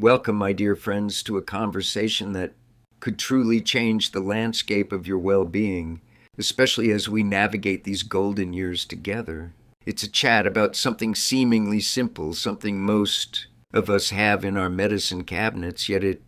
Welcome, my dear friends, to a conversation that could truly change the landscape of your well-being, especially as we navigate these golden years together. It's a chat about something seemingly simple, something most of us have in our medicine cabinets, yet it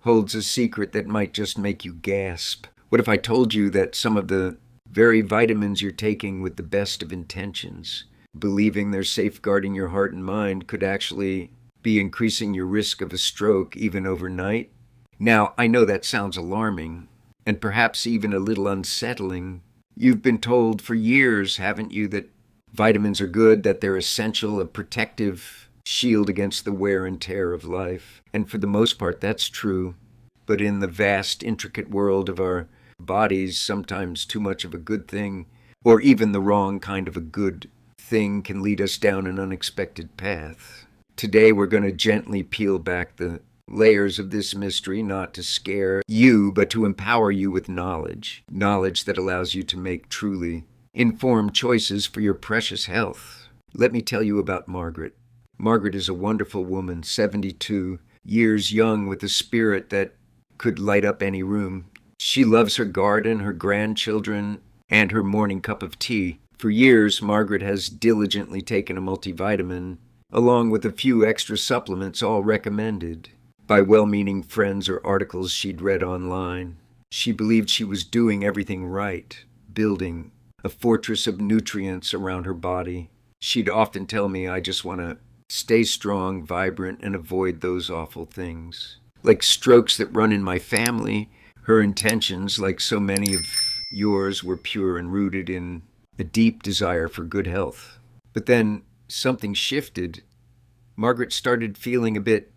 holds a secret that might just make you gasp. What if I told you that some of the very vitamins you're taking with the best of intentions, believing they're safeguarding your heart and mind, could actually be increasing your risk of a stroke even overnight? Now, I know that sounds alarming, and perhaps even a little unsettling. You've been told for years, haven't you, that vitamins are good, that they're essential, a protective shield against the wear and tear of life. And for the most part, that's true. But in the vast, intricate world of our bodies, sometimes too much of a good thing, or even the wrong kind of a good thing, can lead us down an unexpected path. Today we're going to gently peel back the layers of this mystery, not to scare you, but to empower you with knowledge that allows you to make truly informed choices for your precious health. Let me tell you about Margaret. Margaret is a wonderful woman, 72 years young, with a spirit that could light up any room. She loves her garden, her grandchildren, and her morning cup of tea. For years, Margaret has diligently taken a multivitamin, along with a few extra supplements, all recommended by well-meaning friends or articles she'd read online. She believed she was doing everything right, building a fortress of nutrients around her body. She'd often tell me, I just want to stay strong, vibrant, and avoid those awful things. Like strokes that run in my family, her intentions, like so many of yours, were pure and rooted in a deep desire for good health. But then something shifted. Margaret started feeling a bit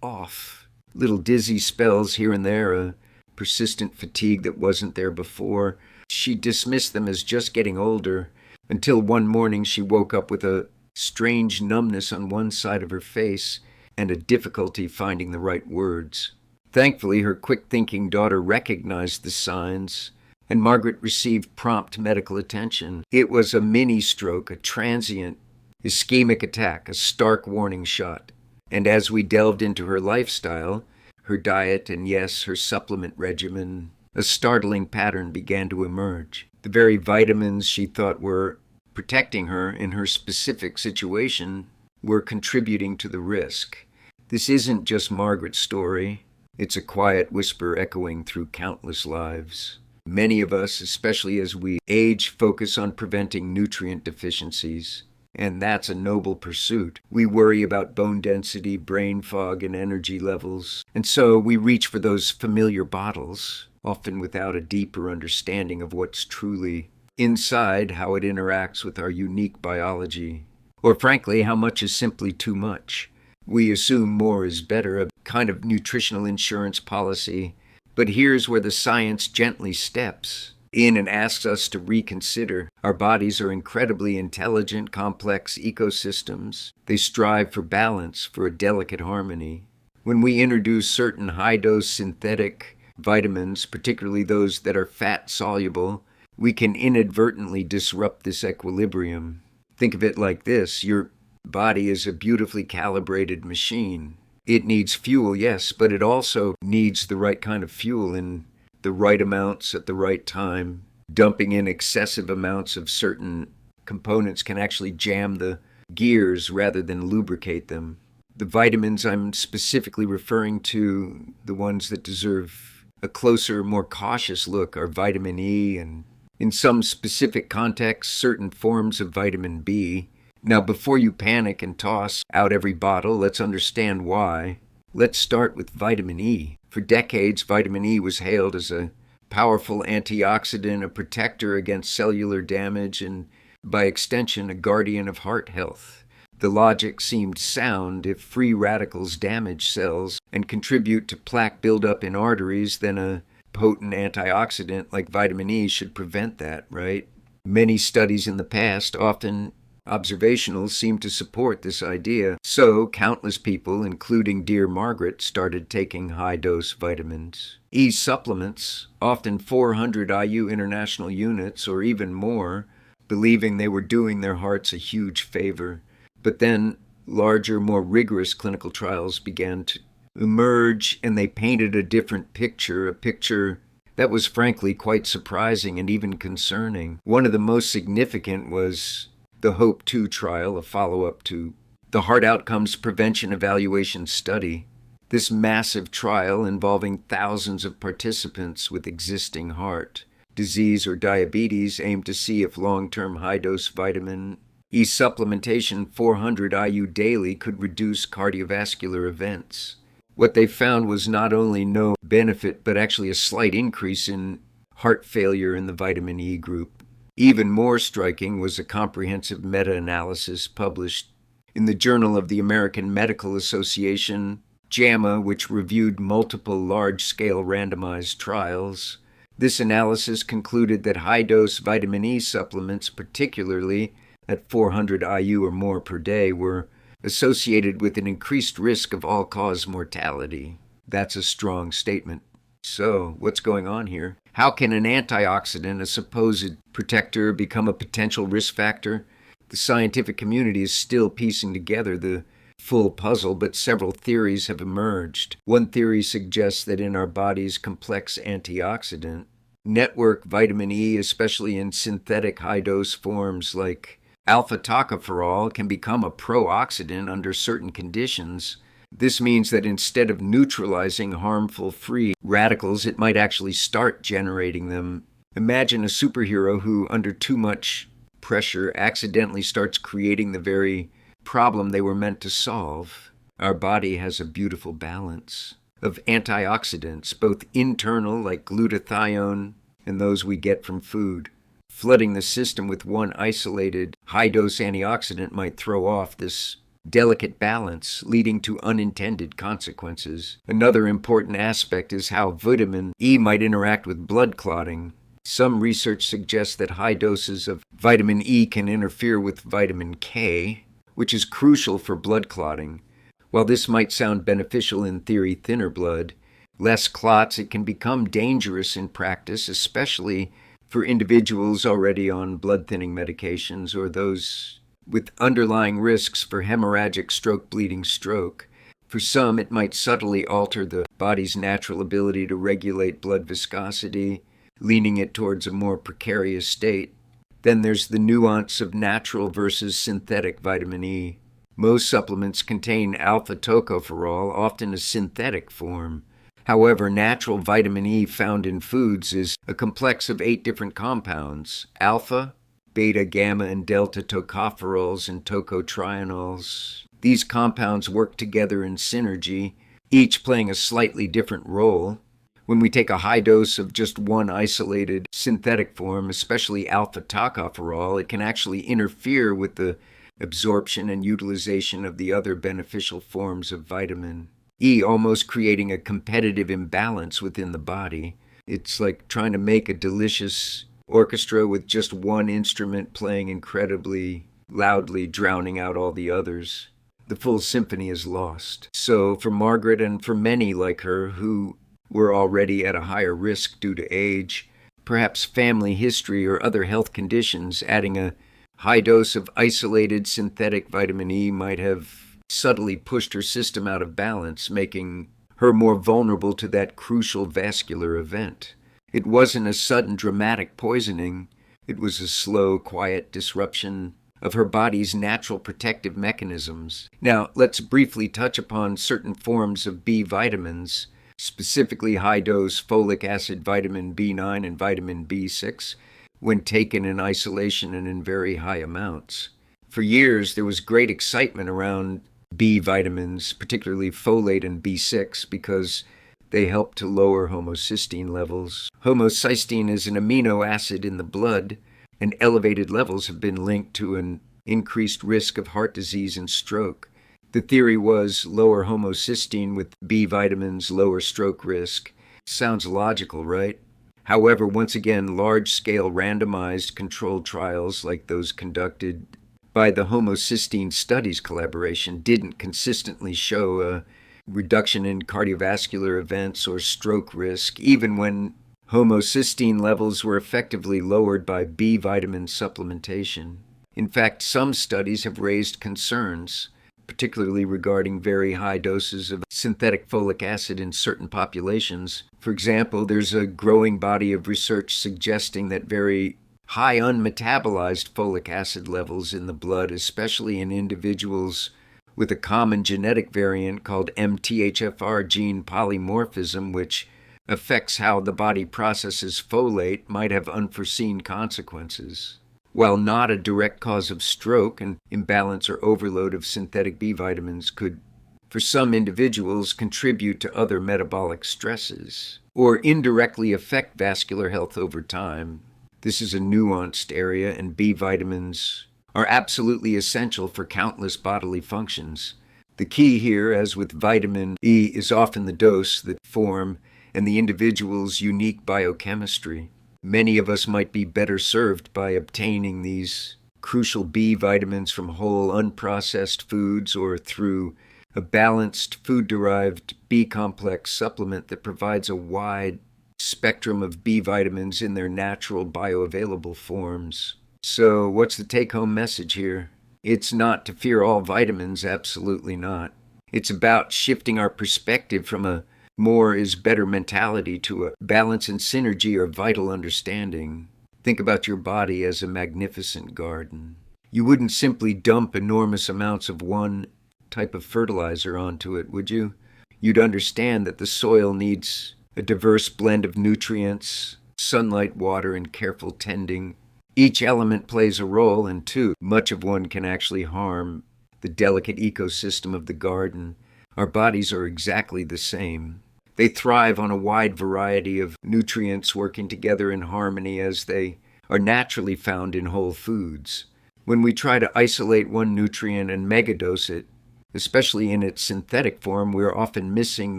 off. Little dizzy spells here and there, a persistent fatigue that wasn't there before. She dismissed them as just getting older, until one morning she woke up with a strange numbness on one side of her face and a difficulty finding the right words. Thankfully, her quick-thinking daughter recognized the signs, and Margaret received prompt medical attention. It was a mini-stroke, a transient ischemic attack, a stark warning shot. And as we delved into her lifestyle, her diet, and yes, her supplement regimen, a startling pattern began to emerge. The very vitamins she thought were protecting her in her specific situation were contributing to the risk. This isn't just Margaret's story. It's a quiet whisper echoing through countless lives. Many of us, especially as we age, focus on preventing nutrient deficiencies, and that's a noble pursuit. We worry about bone density, brain fog, and energy levels, and so we reach for those familiar bottles, often without a deeper understanding of what's truly inside, how it interacts with our unique biology, or frankly, how much is simply too much. We assume more is better, a kind of nutritional insurance policy. But here's where the science gently steps in and asks us to reconsider. Our bodies are incredibly intelligent, complex ecosystems. They strive for balance, for a delicate harmony. When we introduce certain high-dose synthetic vitamins, particularly those that are fat-soluble, we can inadvertently disrupt this equilibrium. Think of it like this. Your body is a beautifully calibrated machine. It needs fuel, yes, but it also needs the right kind of fuel in the right amounts at the right time. Dumping in excessive amounts of certain components can actually jam the gears rather than lubricate them. The vitamins I'm specifically referring to, the ones that deserve a closer, more cautious look, are vitamin E and, in some specific contexts, certain forms of vitamin B. Now, before you panic and toss out every bottle, let's understand why. Let's start with vitamin E. For decades, vitamin E was hailed as a powerful antioxidant, a protector against cellular damage, and by extension, a guardian of heart health. The logic seemed sound. If free radicals damage cells and contribute to plaque buildup in arteries, then a potent antioxidant like vitamin E should prevent that, right? Many studies in the past, often observational, seem to support this idea. So, countless people, including dear Margaret, started taking high-dose vitamins. E supplements, often 400 IU international units or even more, believing they were doing their hearts a huge favor. But then larger, more rigorous clinical trials began to emerge, and they painted a different picture, a picture that was frankly quite surprising and even concerning. One of the most significant was the HOPE-2 trial, a follow-up to the Heart Outcomes Prevention Evaluation Study. This massive trial involving thousands of participants with existing heart disease or diabetes aimed to see if long-term high-dose vitamin E supplementation 400 IU daily could reduce cardiovascular events. What they found was not only no benefit, but actually a slight increase in heart failure in the vitamin E group. Even more striking was a comprehensive meta-analysis published in the Journal of the American Medical Association, JAMA, which reviewed multiple large-scale randomized trials. This analysis concluded that high-dose vitamin E supplements, particularly at 400 IU or more per day, were associated with an increased risk of all-cause mortality. That's a strong statement. So, what's going on here? How can an antioxidant, a supposed protector, become a potential risk factor? The scientific community is still piecing together the full puzzle, but several theories have emerged. One theory suggests that in our body's complex antioxidant network, vitamin E, especially in synthetic high-dose forms like alpha-tocopherol, can become a pro-oxidant under certain conditions. This means that instead of neutralizing harmful free radicals, it might actually start generating them. Imagine a superhero who, under too much pressure, accidentally starts creating the very problem they were meant to solve. Our body has a beautiful balance of antioxidants, both internal, like glutathione, and those we get from food. Flooding the system with one isolated high-dose antioxidant might throw off this delicate balance, leading to unintended consequences. Another important aspect is how vitamin E might interact with blood clotting. Some research suggests that high doses of vitamin E can interfere with vitamin K, which is crucial for blood clotting. While this might sound beneficial in theory, thinner blood, less clots, it can become dangerous in practice, especially for individuals already on blood-thinning medications or those with underlying risks for hemorrhagic stroke, bleeding stroke. For some, it might subtly alter the body's natural ability to regulate blood viscosity, leaning it towards a more precarious state. Then there's the nuance of natural versus synthetic vitamin E. Most supplements contain alpha-tocopherol, often a synthetic form. However, natural vitamin E found in foods is a complex of 8 different compounds: alpha, beta, gamma, and delta tocopherols and tocotrienols. These compounds work together in synergy, each playing a slightly different role. When we take a high dose of just one isolated synthetic form, especially alpha-tocopherol, it can actually interfere with the absorption and utilization of the other beneficial forms of vitamin E, almost creating a competitive imbalance within the body. It's like trying to make a delicious orchestra with just one instrument playing incredibly loudly, drowning out all the others. The full symphony is lost. So for Margaret and for many like her who were already at a higher risk due to age, perhaps family history or other health conditions, adding a high dose of isolated synthetic vitamin E might have subtly pushed her system out of balance, making her more vulnerable to that crucial vascular event. It wasn't a sudden dramatic poisoning. It was a slow, quiet disruption of her body's natural protective mechanisms. Now, let's briefly touch upon certain forms of B vitamins, specifically high-dose folic acid, vitamin B9, and vitamin B6, when taken in isolation and in very high amounts. For years, there was great excitement around B vitamins, particularly folate and B6, because they help to lower homocysteine levels. Homocysteine is an amino acid in the blood, and elevated levels have been linked to an increased risk of heart disease and stroke. The theory was lower homocysteine with B vitamins, lower stroke risk. Sounds logical, right? However, once again, large-scale randomized controlled trials like those conducted by the Homocysteine Studies Collaboration didn't consistently show a reduction in cardiovascular events or stroke risk, even when homocysteine levels were effectively lowered by B vitamin supplementation. In fact, some studies have raised concerns particularly regarding very high doses of synthetic folic acid in certain populations. For example, there's a growing body of research suggesting that very high unmetabolized folic acid levels in the blood, especially in individuals with a common genetic variant called MTHFR gene polymorphism, which affects how the body processes folate, might have unforeseen consequences. While not a direct cause of stroke, an imbalance or overload of synthetic B vitamins could, for some individuals, contribute to other metabolic stresses or indirectly affect vascular health over time. This is a nuanced area, and B vitamins are absolutely essential for countless bodily functions. The key here, as with vitamin E, is often the dose, the form, and the individual's unique biochemistry. Many of us might be better served by obtaining these crucial B vitamins from whole, unprocessed foods or through a balanced food-derived B complex supplement that provides a wide spectrum of B vitamins in their natural bioavailable forms. So, what's the take-home message here? It's not to fear all vitamins, absolutely not. It's about shifting our perspective from a more is better mentality to a balance and synergy or vital understanding. Think about your body as a magnificent garden. You wouldn't simply dump enormous amounts of one type of fertilizer onto it, would you? You'd understand that the soil needs a diverse blend of nutrients, sunlight, water, and careful tending. Each element plays a role, and too much of one can actually harm the delicate ecosystem of the garden. Our bodies are exactly the same. They thrive on a wide variety of nutrients working together in harmony as they are naturally found in whole foods. When we try to isolate one nutrient and megadose it, especially in its synthetic form, we're often missing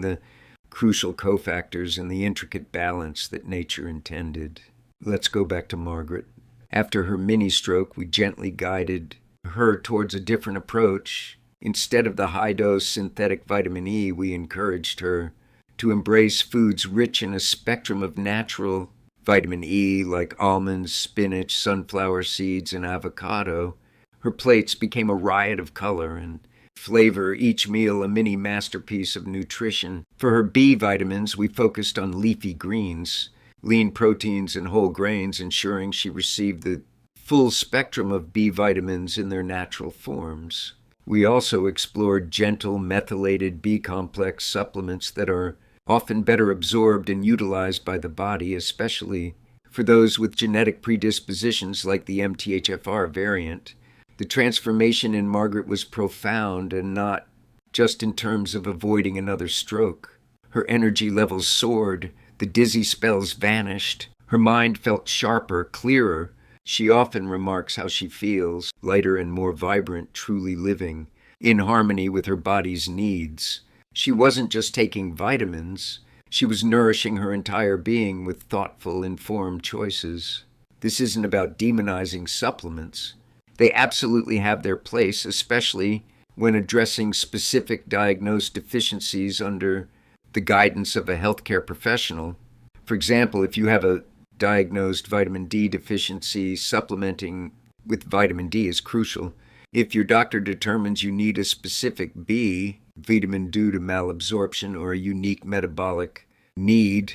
the crucial cofactors and the intricate balance that nature intended. Let's go back to Margaret. After her mini-stroke, we gently guided her towards a different approach. Instead of the high-dose synthetic vitamin E, we encouraged her to embrace foods rich in a spectrum of natural vitamin E like almonds, spinach, sunflower seeds, and avocado. Her plates became a riot of color and flavor, each meal a mini masterpiece of nutrition. For her B vitamins, we focused on leafy greens, lean proteins, and whole grains, ensuring she received the full spectrum of B vitamins in their natural forms. We also explored gentle methylated B complex supplements that are often better absorbed and utilized by the body, especially for those with genetic predispositions like the MTHFR variant. The transformation in Margaret was profound, and not just in terms of avoiding another stroke. Her energy levels soared, the dizzy spells vanished, her mind felt sharper, clearer. She often remarks how she feels, lighter and more vibrant, truly living, in harmony with her body's needs. She wasn't just taking vitamins, she was nourishing her entire being with thoughtful, informed choices. This isn't about demonizing supplements. They absolutely have their place, especially when addressing specific diagnosed deficiencies under the guidance of a healthcare professional. For example, if you have a diagnosed vitamin D deficiency, supplementing with vitamin D is crucial. If your doctor determines you need a specific B vitamin due to malabsorption or a unique metabolic need,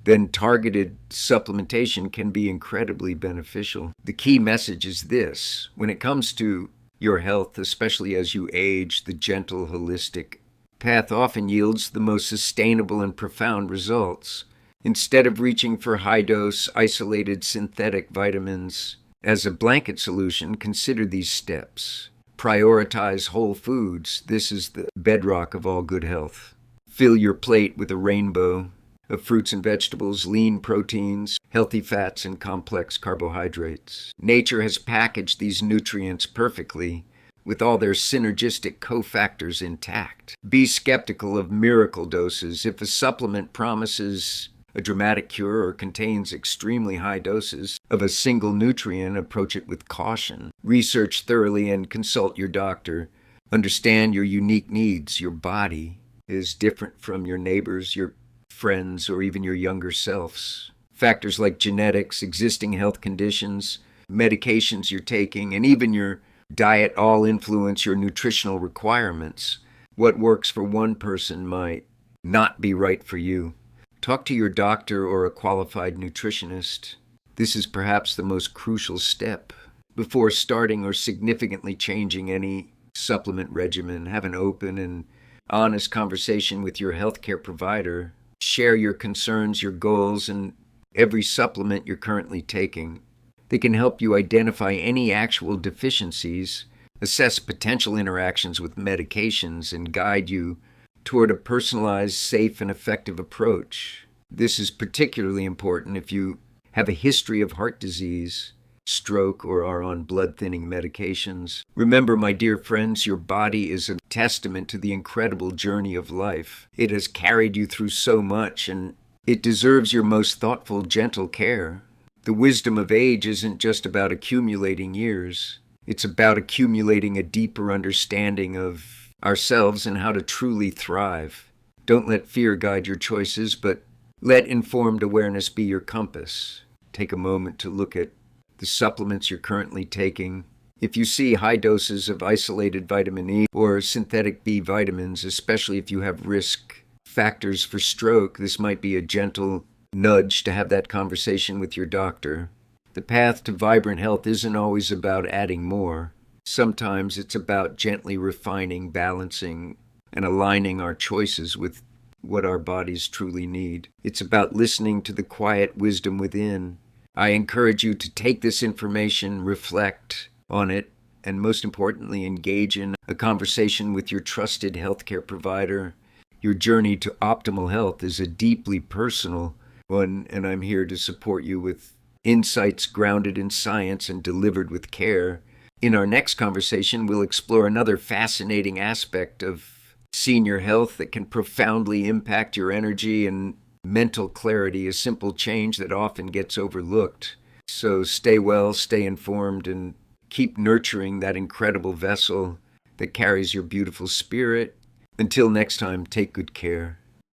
then targeted supplementation can be incredibly beneficial. The key message is this: when it comes to your health, especially as you age, the gentle, holistic path often yields the most sustainable and profound results. Instead of reaching for high-dose, isolated synthetic vitamins as a blanket solution, consider these steps. Prioritize whole foods. This is the bedrock of all good health. Fill your plate with a rainbow of fruits and vegetables, lean proteins, healthy fats, and complex carbohydrates. Nature has packaged these nutrients perfectly, with all their synergistic cofactors intact. Be skeptical of miracle doses. If a supplement promises a dramatic cure or contains extremely high doses of a single nutrient, approach it with caution. Research thoroughly and consult your doctor. Understand your unique needs. Your body is different from your neighbors, your friends, or even your younger selves. Factors like genetics, existing health conditions, medications you're taking, and even your diet all influence your nutritional requirements. What works for one person might not be right for you. Talk to your doctor or a qualified nutritionist. This is perhaps the most crucial step. Before starting or significantly changing any supplement regimen, have an open and honest conversation with your healthcare provider. Share your concerns, your goals, and every supplement you're currently taking. They can help you identify any actual deficiencies, assess potential interactions with medications, and guide you toward a personalized, safe, and effective approach. This is particularly important if you have a history of heart disease, stroke, or are on blood-thinning medications. Remember, my dear friends, your body is a testament to the incredible journey of life. It has carried you through so much, and it deserves your most thoughtful, gentle care. The wisdom of age isn't just about accumulating years. It's about accumulating a deeper understanding of ourselves and how to truly thrive. Don't let fear guide your choices, but let informed awareness be your compass. Take a moment to look at the supplements you're currently taking. If you see high doses of isolated vitamin E or synthetic B vitamins, especially if you have risk factors for stroke, this might be a gentle nudge to have that conversation with your doctor. The path to vibrant health isn't always about adding more. Sometimes it's about gently refining, balancing, and aligning our choices with what our bodies truly need. It's about listening to the quiet wisdom within. I encourage you to take this information, reflect on it, and most importantly, engage in a conversation with your trusted healthcare provider. Your journey to optimal health is a deeply personal one, and I'm here to support you with insights grounded in science and delivered with care. In our next conversation, we'll explore another fascinating aspect of senior health that can profoundly impact your energy and mental clarity, a simple change that often gets overlooked. So stay well, stay informed, and keep nurturing that incredible vessel that carries your beautiful spirit. Until next time, take good care.